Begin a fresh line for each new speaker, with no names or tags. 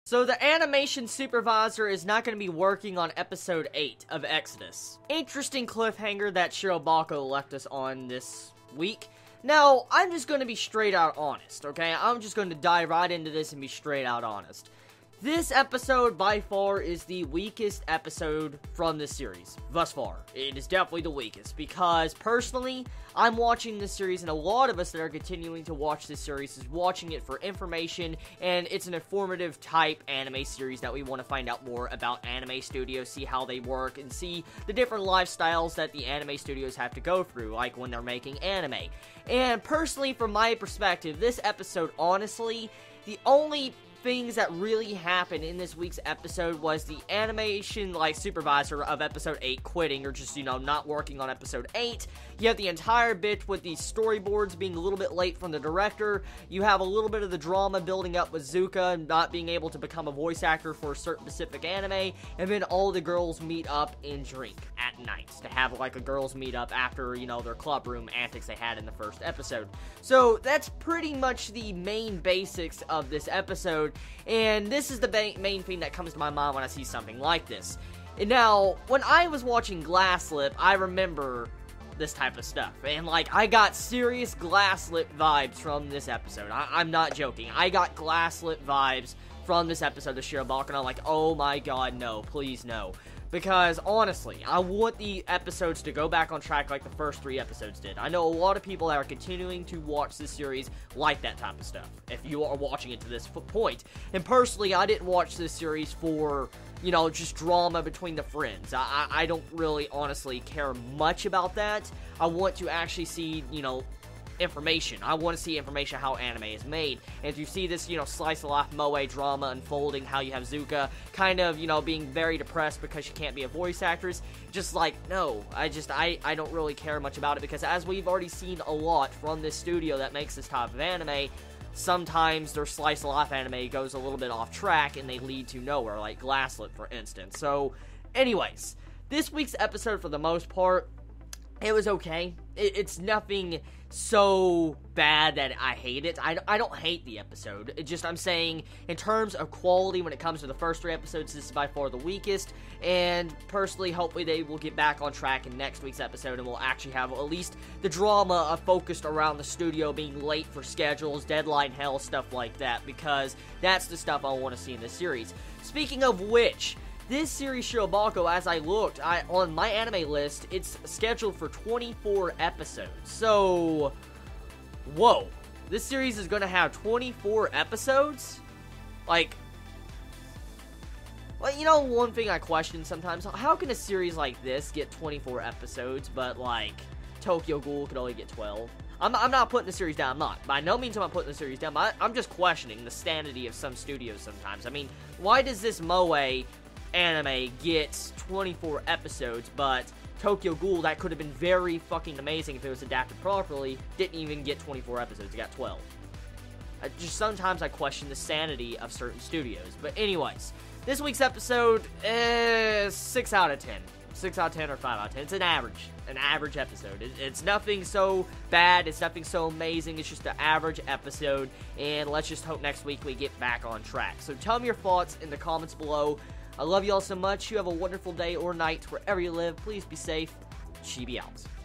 So the animation supervisor is not going to be working on episode 8 of Exodus. Interesting cliffhanger that Shirobako left us on this week. Now, I'm just going to be straight out honest, okay? I'm just going to dive right into this and be straight out honest. This episode, by far, is the weakest episode from this series, thus far. It is definitely the weakest, because, personally, I'm watching this series, and a lot of us that are continuing to watch this series is watching it for information, and it's an informative type anime series that we want to find out more about anime studios, see how they work, and see the different lifestyles that the anime studios have to go through, like when they're making anime. And, personally, from my perspective, this episode, honestly, the only things that really happened in this week's episode was the animation, supervisor of episode 8 quitting, or just, not working on episode 8. You have the entire bit with the storyboards being a little bit late from the director. You have a little bit of the drama building up with Zuka not being able to become a voice actor for a certain specific anime, and then all the girls meet up and drink at night to have, a girls meet up after, their club room antics they had in the first episode. So, that's pretty much the main basics of this episode. And this is the main thing that comes to my mind when I see something like this. And now, when I was watching Glasslip, I remember this type of stuff. And, I got serious Glasslip vibes from this episode. I'm not joking. I got Glasslip vibes from this episode of Shirobako, and I'm like, oh my god, no. Please, no. Because, honestly, I want the episodes to go back on track like the first 3 episodes did. I know a lot of people that are continuing to watch this series like that type of stuff, if you are watching it to this point. And personally, I didn't watch this series for, just drama between the friends. I don't really, honestly, care much about that. I want to actually see, information. I want to see information how anime is made. And if you see this, slice of life moe drama unfolding, how you have Zuka kind of, being very depressed because she can't be a voice actress, just no, I don't really care much about it, because as we've already seen a lot from this studio that makes this type of anime, sometimes their slice of life anime goes a little bit off track and they lead to nowhere, like Glasslip, for instance. So, anyways, this week's episode, for the most part, it was okay. It's nothing so bad that I hate it. I don't hate the episode. I'm saying, in terms of quality, when it comes to the first 3 episodes, this is by far the weakest. And personally, hopefully they will get back on track in next week's episode, and we'll actually have at least the drama focused around the studio being late for schedules, deadline hell, stuff like that, because that's the stuff I want to see in this series. Speaking of which, this series, Shirobako, as I looked, on my anime list, it's scheduled for 24 episodes. So, whoa. This series is going to have 24 episodes? Well, one thing I question sometimes, how can a series like this get 24 episodes, but, Tokyo Ghoul could only get 12? I'm not putting the series down, I'm not. By no means am I putting the series down, I'm just questioning the sanity of some studios sometimes. I mean, why does this moe anime gets 24 episodes, but Tokyo Ghoul, that could have been very fucking amazing if it was adapted properly, didn't even get 24 episodes, it got 12. Just sometimes I question the sanity of certain studios. But anyways, this week's episode is 6 out of 10. 6 out of 10 or 5 out of 10. It's an average episode. It's nothing so bad, it's nothing so amazing, it's just an average episode, and let's just hope next week we get back on track. So tell me your thoughts in the comments below. I love you all so much. You have a wonderful day or night wherever you live. Please be safe. Chibi out.